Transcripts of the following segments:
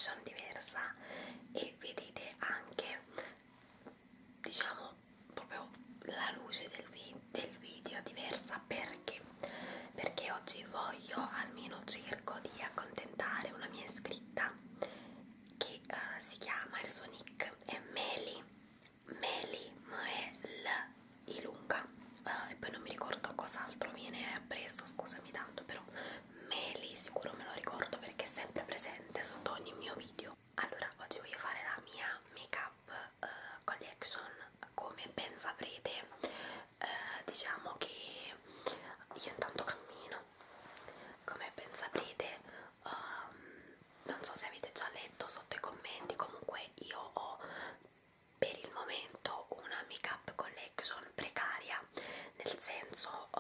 collection diversa e vedete anche, diciamo, proprio la luce del video diversa. Perché oggi voglio, almeno cerco di accontentare una mia iscritta che si chiama, il suo nick è Meli, Ilunga, e poi non mi ricordo cos'altro viene appresso, scusami tanto, però Meli sicuro me lo ricordo perché è sempre presente sotto ogni mio video. Allora, oggi voglio fare la mia make-up collection. Come ben saprete, diciamo che io intanto cammino. Come ben saprete, non so se avete già letto sotto i commenti, comunque io ho per il momento una make-up collection precaria, nel senso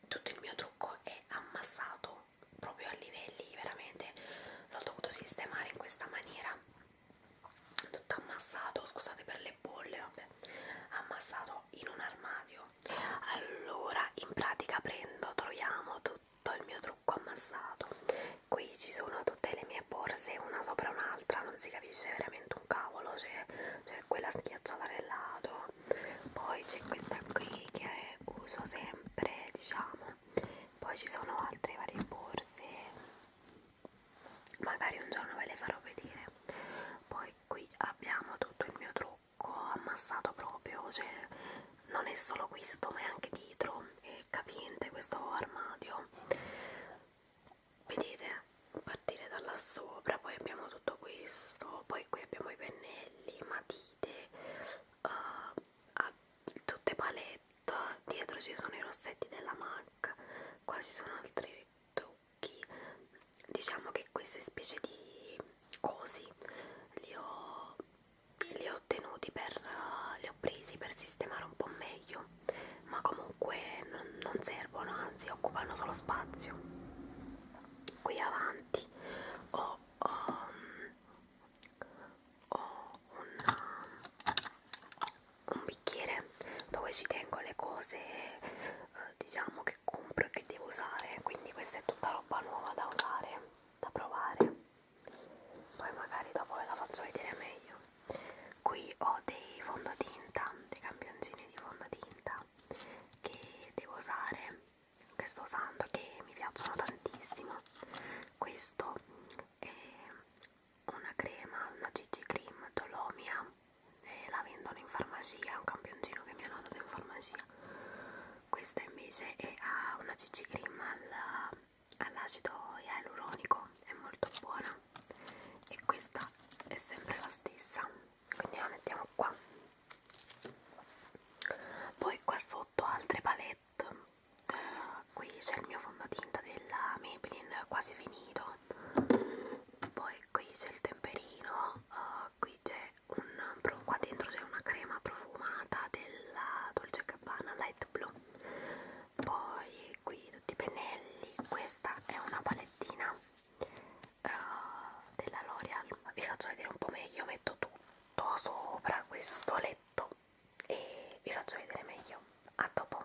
tutto il mio trucco è ammassato proprio a livelli, veramente l'ho dovuto sistemare in questa maniera, tutto ammassato, scusate per le bolle, vabbè, ammassato in un armadio. Allora, in pratica troviamo tutto il mio trucco ammassato. Qui ci sono tutte le mie borse una sopra un'altra, non si capisce veramente un cavolo, c'è quella schiacciata nel lato, poi c'è questa qui che uso sempre, diciamo, poi ci sono altre varie borse, magari un giorno ve le farò vedere. Poi qui abbiamo tutto il mio trucco ammassato proprio, cioè non è solo questo ma è anche dietro, è capiente questo armadio, vedete, partire da là sopra, poi abbiamo tutto questo, poi qui abbiamo i pennelli, matite, tutte palette, dietro ci sono i rossetti della MAC, qua ci sono altri trucchi. Diciamo che queste specie di cosi li ho ottenuti li ho presi per sistemare un po' meglio, ma comunque non servono, anzi occupano solo spazio. Qui avanti ho un bicchiere dove ci tengo le cose, diciamo, che compro e che devo usare, quindi questa è tutta roba nuova da usare, da provare, poi magari dopo ve la faccio vedere meglio. Qui ho dei fondotinta, dei campioncini di fondotinta che devo usare, che sto usando, che mi piacciono tantissimo. Questo è una crema, una CC Cream Dolomia, la vendono in farmacia, è un campioncino che mi hanno dato in farmacia. Questa invece è una CC Cream all'acido ialuronico, è molto buona, e questa è sempre la stessa, quindi la mettiamo qua. Poi qua sotto altre palette, qui c'è il mio fondotinta della Maybelline quasi finito, poi qui c'è il temperino, qui c'è qua dentro c'è una crema profumata della Dolce & Gabbana Light Blue, poi qui tutti i pennelli. Questa è una palettina della L'Oreal, vi faccio vedere un po' meglio, metto tutto sopra questo letto e vi faccio vedere meglio. A dopo.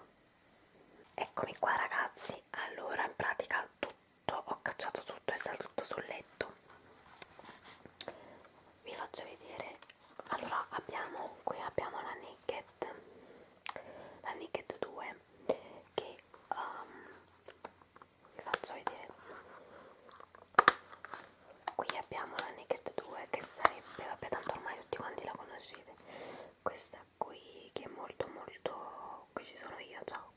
Eccomi qua ragazzi, allora in pratica ho cacciato tutto e sta tutto sul letto. Vi faccio vedere. Allora qui abbiamo la Naked 2 che vi faccio vedere. Qui abbiamo la Naked 2 che sarebbe, vabbè, tanto ormai tutti quanti la conoscete. Questa qui che è molto molto, qui ci sono io, ciao,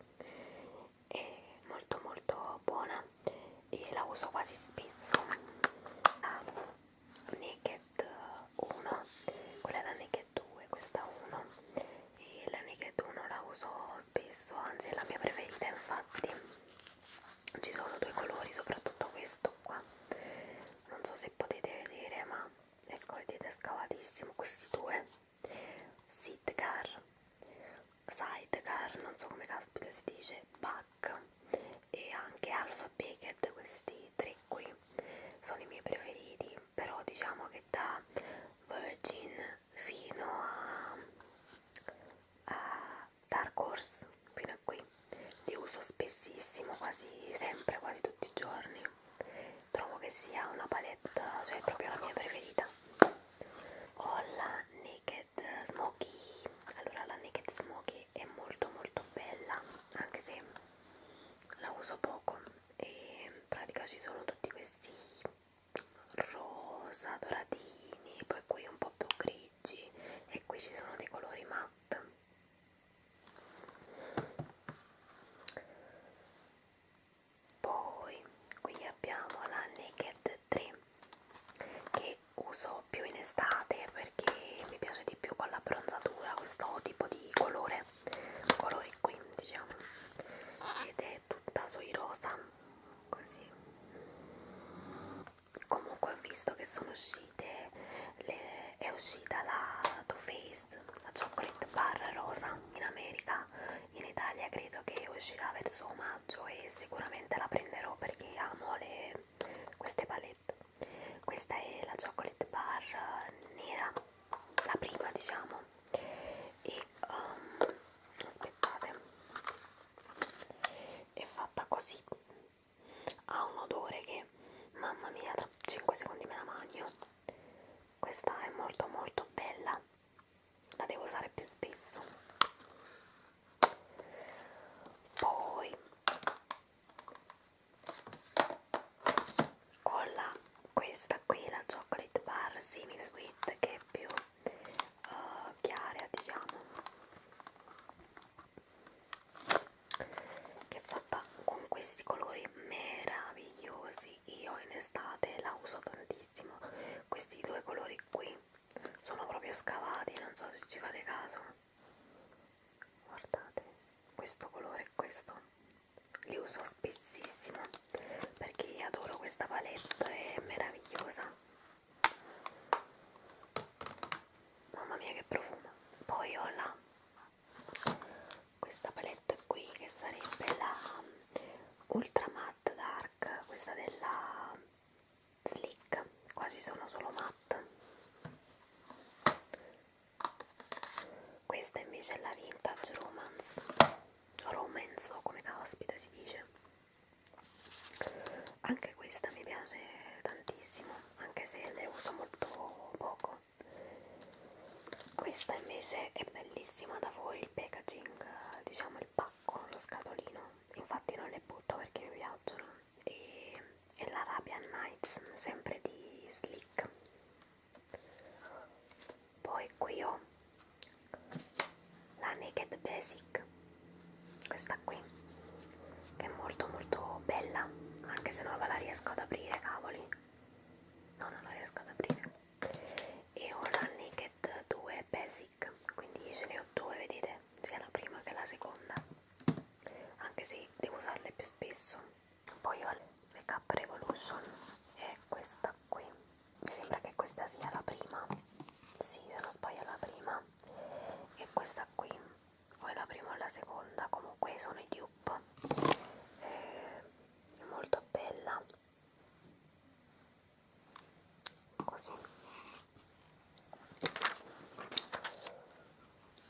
è molto molto buona e la uso quasi spesso. La Naked 1, quella è la Naked 2, questa 1, e la Naked 1 la uso spesso, anzi è la mia preferita, infatti ci sono due colori, soprattutto questo qua, non so se potete vedere, ma ecco, vedete, è scavatissimo. Questi due Sidecar, non so come caspita si dice, Bach e anche Alpha Baked, questi tre qui sono i miei preferiti, però diciamo che da Virgin fino a Dark Horse, fino a qui li uso spessissimo, quasi sempre, quasi tutti i giorni. Trovo che sia una palette piace, è proprio la mia preferita. Ho la Naked Smoky. Allora la Naked Smoky è molto molto bella, anche se la uso poco, e in pratica ci sono tutti questi rosa doratini, poi qui un po' più grigi e qui ci sono dei colori matte. Poi qui abbiamo la Naked 3 che uso più in estate perché mi piace di più con la bronzatura questo tipo di colori qui, diciamo, ed è tutta sui rosa, così. Comunque ho visto che sono uscite, è uscita la Too Faced, la Chocolate Bar rosa in America, in Italia credo che uscirà verso maggio e sicuramente la prenderò perché amo queste palette. Questa è la Chocolate Bar nera, la prima diciamo, e aspettate, è fatta così, ha un odore che, mamma mia, tra 5 secondi me la magno. Questa è molto molto bella, la devo usare più spesso. Poi ho questa qui, la Chocolate Bar Semi Sweet, che è più chiara, diciamo, che è fatta con questi colori meravigliosi. Io in estate la uso tantissimo. Questi due colori qui sono proprio scavati, non so se ci fate caso. Guardate, questo colore e questo li uso spessissimo perché adoro questa palette, è meravigliosa. Mamma mia che profumo. Poi ho questa palette qui che sarebbe la Ultra Matte Dark, questa della Sleek, qua ci sono solo matte. Questa invece è la Vintage Romance o come caspita si dice. Anche questa mi piace tantissimo, anche se le uso molto poco. Questa invece è bellissima da fuori, il packaging, diciamo il pacco, lo scatolino, infatti non le butto perché mi piacciono. E è la Arabian Nights, sempre di Sleek. Poi qui ho la Naked Basic, questa qui, che è molto molto bella, anche se non ve la riesco ad aprire, cavoli, no, non la riesco ad aprire. E ho la Naked 2 Basic, quindi ce ne ho due, vedete, sia la prima che la seconda, anche se devo usarle più spesso. Poi ho la Makeup Revolution, e questa qui, mi sembra che questa sia la prima, sì, se non sbaglio la prima, e questa qui o è la prima o la seconda, comunque sono i dupe, è molto bella, così.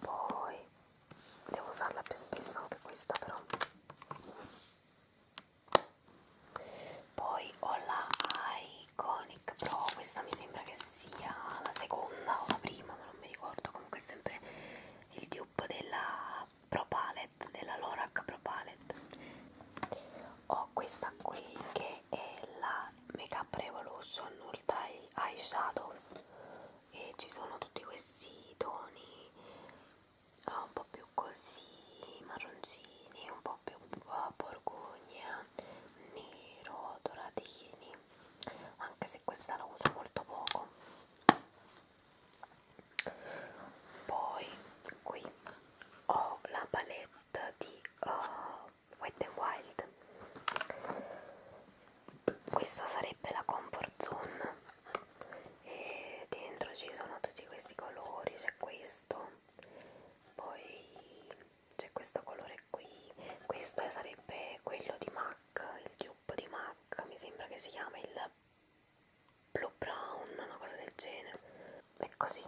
Poi devo usarla più spesso anche questa però. Poi ho la Iconic Pro, questa mi sembra che sia la seconda o la prima, ma non mi ricordo, comunque è sempre il dupe della Pro Palette, della Lorac Pro Palette. Ho questa qui che è la Makeup Revolution Ultra Eyeshadows e ci sono tutti questi toni un po' più così marroncini, un po' più borgogna, nero, doratini, anche se questa la uso molto poco. Poi qui ho la palette di Wet n Wild, questa sarebbe la Comfort Zone e dentro ci sono tutti questi colori, c'è questo, poi c'è questo colore qui, questo sarebbe quello di MAC, il dupe di MAC, mi sembra che si chiama il Blue Brown, una cosa del genere, è così,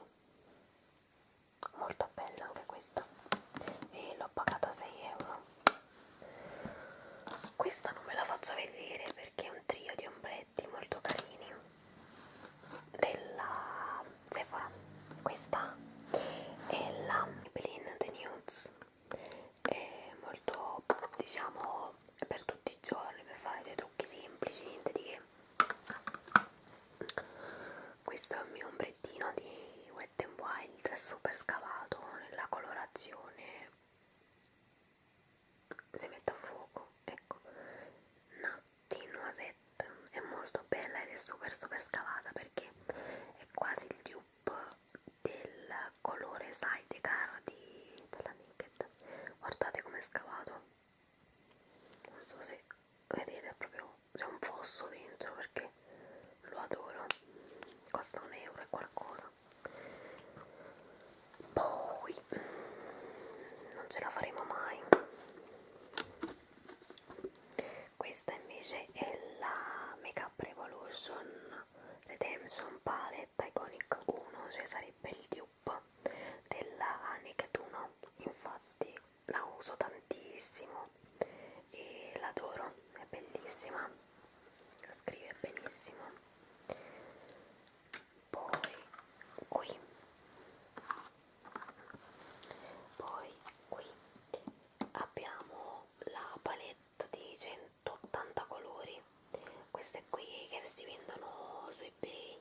molto bella anche questa e l'ho pagata 6 euro. Questa non ve la faccio vedere perché è un trio di ombretti molto carini. questa è la Maybelline The Nudes, è molto, diciamo, per tutti i giorni, per fare dei trucchi semplici, niente di che. Questo è un mio ombrettino di Wet n Wild, super scavato nella colorazione, si mette a fuoco, ecco, Nutty Noisette. È molto bella ed è super scavata perché è quasi il dupe del colore Sidecar della Naked. Guardate com'è scavato, non so se vedete, proprio c'è un fosso dentro perché lo adoro, costa €1 e qualcosa. Poi non ce la faremo mai. Questa invece è la Makeup Revolution Redemption Palette Iconic 1, cioè sarebbe il dupe della Naked 1. Infatti la uso tantissimo e l'adoro, è bellissima, scrive benissimo. Poi qui abbiamo la palette di 180 colori, queste qui che si vendono su eBay,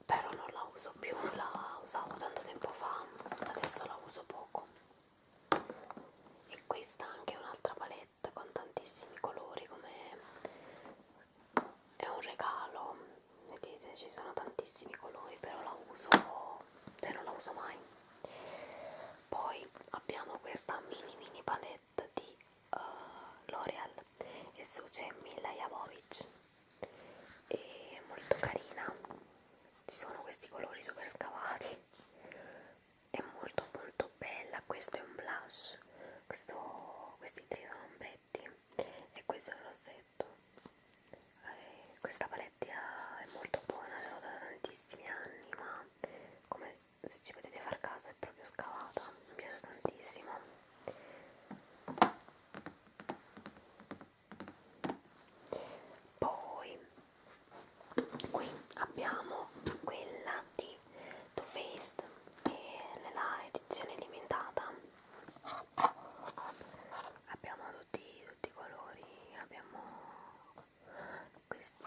però non la uso più, la usavo tanto tempo fa, adesso la uso poco. E questa anche è un'altra palette con tantissimi colori, come è un regalo, vedete ci sono tantissimi colori, però la uso, cioè non la uso mai. Poi abbiamo questa mini palette di L'Oreal e su c'è Mila Jovovich, è molto carina, ci sono questi colori super scavati, è molto bella. Questo è un blush, questi tre sono ombretti e questo è un rossetto. Questa palettia è molto buona, ce l'ho da tantissimi anni, ma come se ci potete far caso è proprio scavata, mi piace tantissimo. Poi qui abbiamo quella di Too Faced nella edizione limitata, abbiamo tutti i colori, abbiamo questi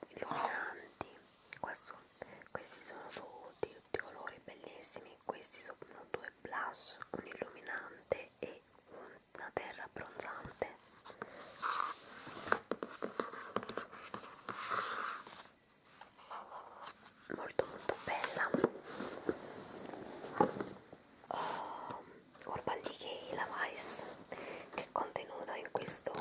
illuminanti qua su, questi sono tutti colori bellissimi, questi sono due blush, un illuminante e una terra abbronzante. Molto bella. Urban Decay, la Vice, che è contenuta in questo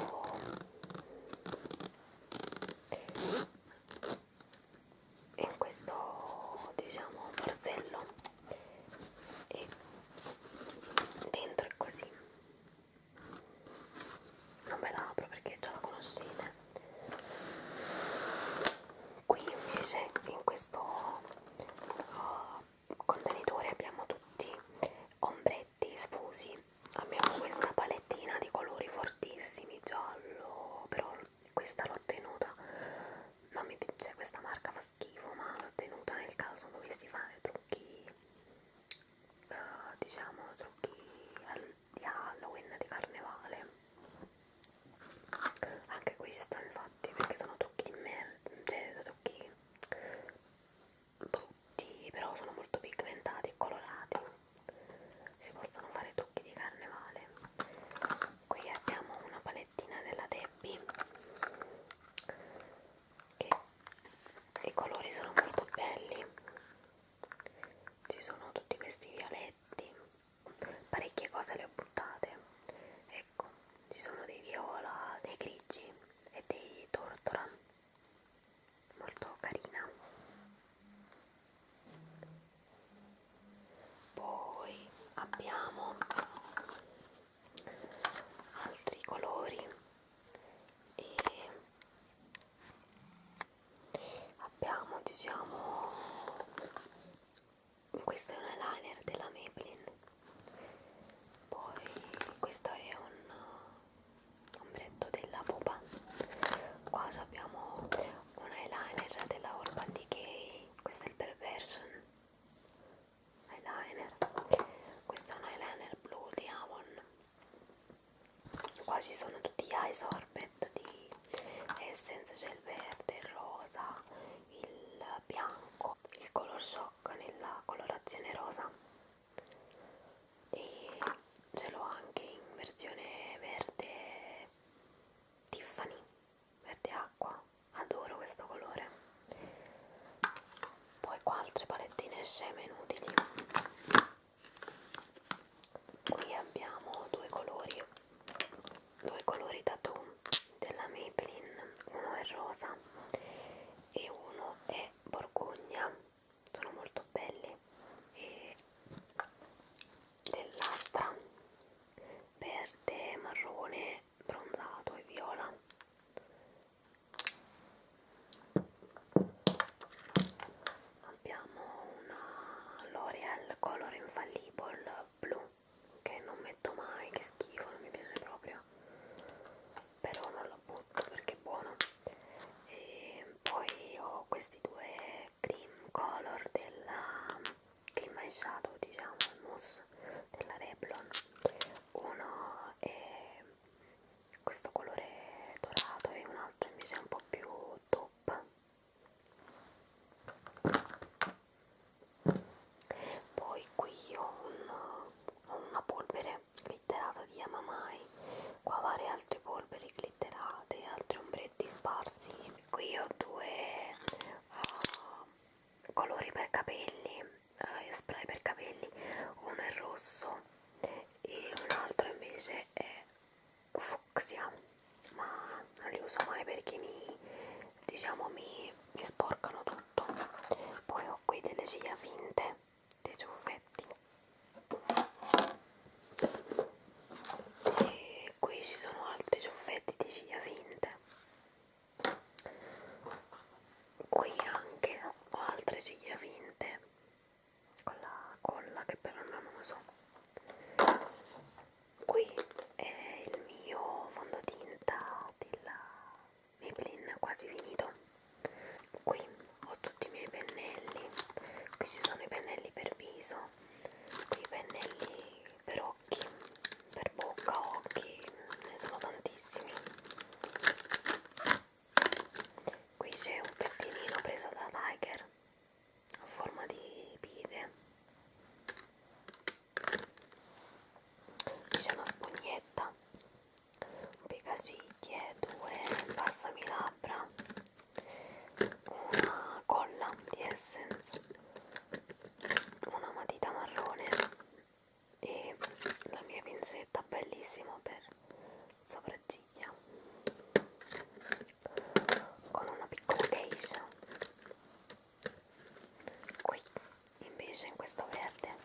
diciamo borsello, e dentro è così. Non ve la apro perché già la conoscete. Qui invece in questo contenitore abbiamo tutti ombretti sfusi, abbiamo questa palettina di colori fortissimi, giallo, però questa l'ho tenuta, non mi piace, questa marca fa schifo, ma l'ho tenuta nel caso dovessi fare trucchi, diciamo trucchi di Halloween, di carnevale. Anche questa infatti, perché sono trucchi di merda, cioè trucchi brutti, però sono molto pigmentati e colorati, si possono fare trucchi di carnevale. Qui abbiamo una palettina della Debbie, che i colori sono molto belli, ci sono tutti questi violetti, parecchie cose le ho buttate, ecco, ci sono dei viola, dei grigi e dei tortora, molto carina. Poi abbiamo altri colori e abbiamo, diciamo, questo è un eyeliner della Maybelline, poi questo è un ombretto della Pupa, ci sono tutti gli eye sorbet di Essence, c'è il verde, il rosa, il bianco, il color shock nella colorazione rosa e ce l'ho anche in versione verde Tiffany, verde acqua, adoro questo colore. Poi qua altre palettine sceme inutili. Qui abbiamo due colori tattoo della Maybelline, uno è rosa e uno è borgogna, sono molto belli, e dell'astra verde, marrone, bronzato e viola. Abbiamo una L'Oreal Color Infallible blu che non metto mai, che schifo, non mi piace proprio, però non lo butto perché è buono. E poi ho questi due cream color della cream eyeshadow, diciamo, il mousse della Revlon. Uno è questo colore dorato e un altro invece è un po' più top. Poi qui ho una polvere glitterata di Yamamai, qua varie altre polveri glitterate, altri ombretti sparsi. Qui ho due colori per capelli, spray per capelli, uno è rosso e un altro invece è fucsia, ma non li uso mai perché mi sporcano tutto. Poi ho qui delle ciglia finte, dei ciuffetti, e qui ci sono altri ciuffetti di ciglia finte. Qui anche ho altre ciglia finte con la colla che però non uso. Qui è il mio fondotinta della Maybelline quasi finito. Qui ho tutti i miei pennelli, qui ci sono i pennelli per viso, i pennelli per occhi, per bocca, occhi, ne sono tantissimi. Qui c'è un pettinino preso da Tiger a forma di pide. Qui c'è una spugnetta, un Picasiglie, due balsami labbra, una colla di Essence, una matita marrone e la mia pinzetta bellissima per sopracciglia con una piccola geisha. Qui invece in questo verde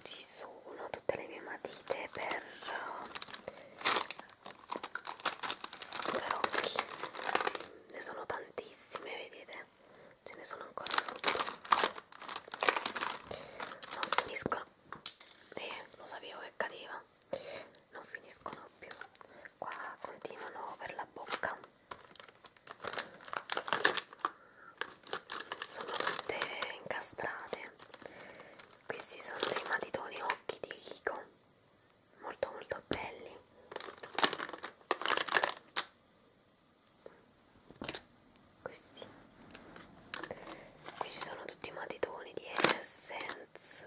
ci sono tutte le mie matite per occhi, ne sono tantissime, vedete, ce ne sono ancora sotto, non finiscono, lo sapevo che cadeva, non finiscono più, qua continuano per la bocca, sono tutte incastrate. Questi sono dei matitoni occhi di Kiko, molto molto belli. Questi qui ci sono tutti i matitoni di Essence,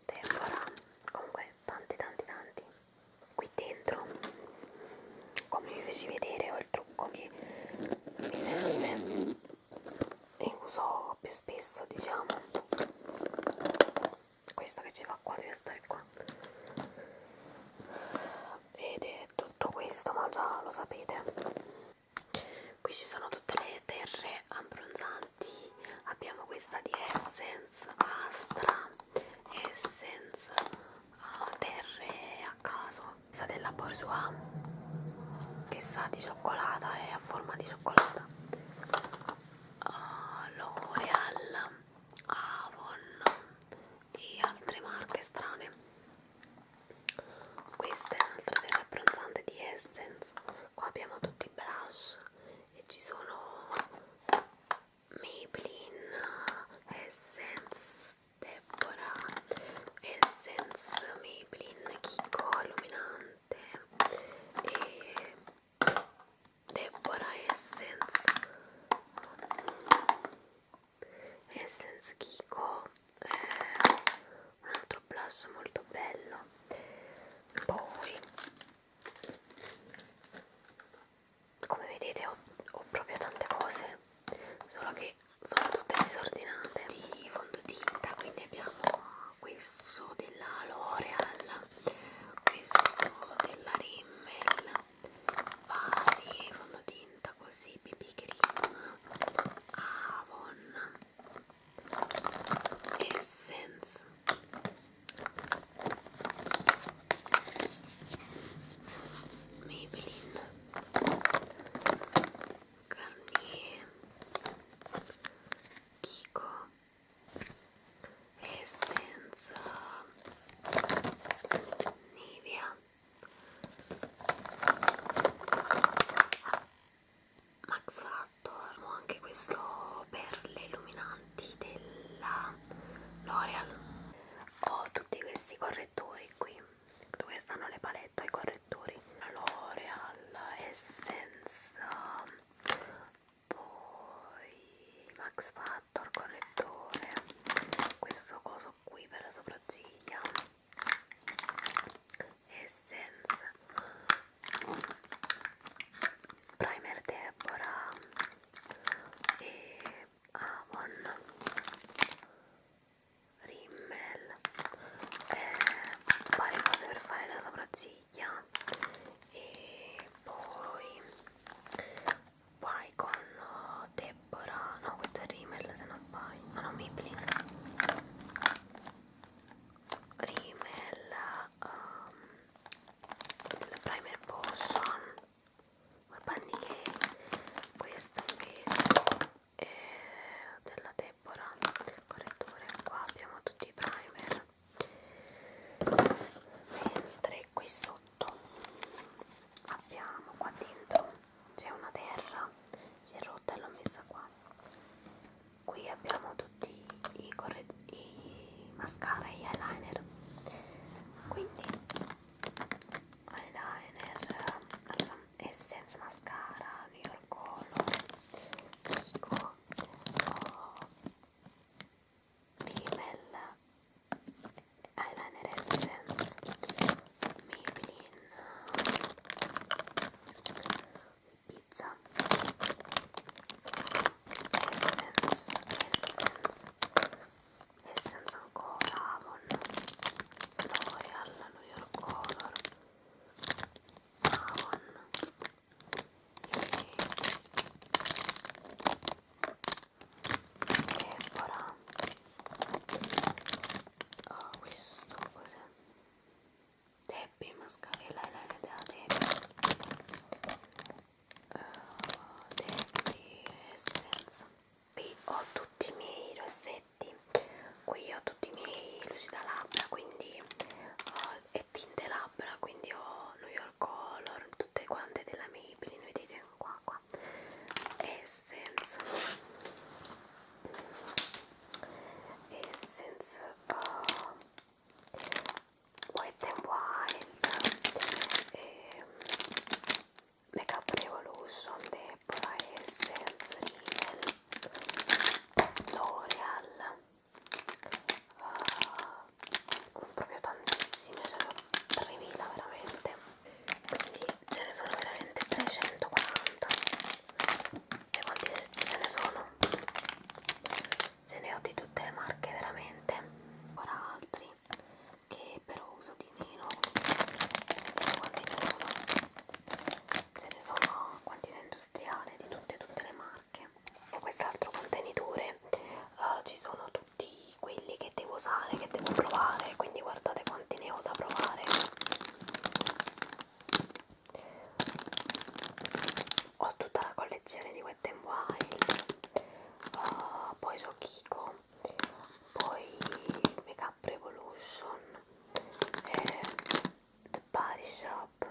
Deborah, comunque tanti. Qui dentro, come vi feci vedere, ho il trucco che mi serve e uso più spesso, diciamo, questo che ci fa qua, deve stare qua, ed è tutto questo, ma già lo sapete. Qui ci sono tutte le terre abbronzanti, abbiamo questa di Essence, Astra, Essence, terre a caso, questa della Bourjois che sa di cioccolata, è a forma di cioccolata, L'Oreal, Avon e altre marche strane. Questa è un'altra terra abbronzante di Essence. Qua abbiamo tutti i blush e ci sono Maybelline, Essence, X Factor correttore, questo coso qui per le sopracciglia, Essence, primer Deborah e Avon, Rimmel, varie cose per fare le sopracciglia. E poi vai con Deborah, no, questo è Rimmel se non sbaglio, no, Maybelline, Rimmel, il primer potion, Urban Decay, questo invece è della Deborah, correttore. Qua abbiamo tutti i primer, mentre qui sotto abbiamo, qua dentro c'è una terra, si è rotta e l'ho messa qua. Qui abbiamo tutti i mascara e gli eyeliner, quindi eyeliner, allora, Essence mascara, New York Color, Kiko, Rimmel, eyeliner Essence, Maybelline, Pizza, Essence ancora, Avon, L'Oreal, New York Color, Avon e Deborah. Oh, questo cos'è? Debbie, mascara e l'eyeliner della Debbie Essence. Qui ho tutti i miei rossetti, qui ho tutti i miei lucida labbra, quindi e tinte labbra, quindi ho New York Color, tutte quante della Maybelline, vedete qua, Essence, Wet n Wild, Makeup Revolution, Deborah, Essence, Rimmel, L'Oreal, proprio tantissime, ce ne ho 3000 veramente, quindi ce ne sono veramente 340. E quanti ce ne sono? Ce ne ho di tutte le marche veramente, ancora altri che però uso di meno, quanti ce ne sono quantità industriale di tutte le marche. E quest'altro contenitore ci sono tutti quelli che devo usare, che devo provare, quindi guardate quanti ne ho da provare. Ho tutta la collezione di Wet n Wild, poi c'ho Kiko, poi Makeup Revolution, The Body Shop,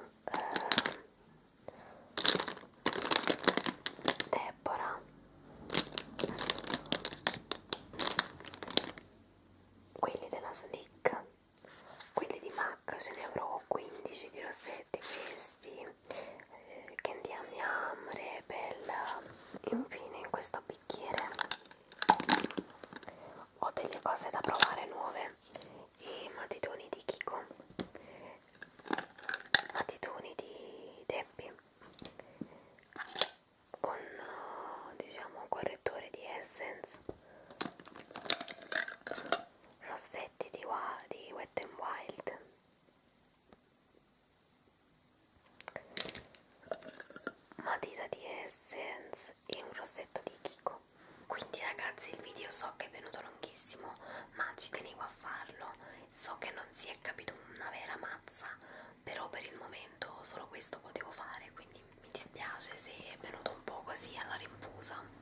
Deborah, quelli della Slick, quelli di MAC, ce ne avrò 15 di rossetti, questi, Candy Yam Yam, Rebel. Infine in questo bicchiere ho delle cose da provare nuove, i matitoni di Kiko, matitoni di Debbie, diciamo un correttore di Essence, rossetti di Wet n Wild, matita di Essence e un rossetto di Kiko. Quindi ragazzi, il video so che è venuto lunghissimo, ma ci tenevo a farlo. So che non si è capito una vera mazza, però per il momento solo questo potevo fare, quindi mi dispiace se è venuto un po' così alla rinfusa.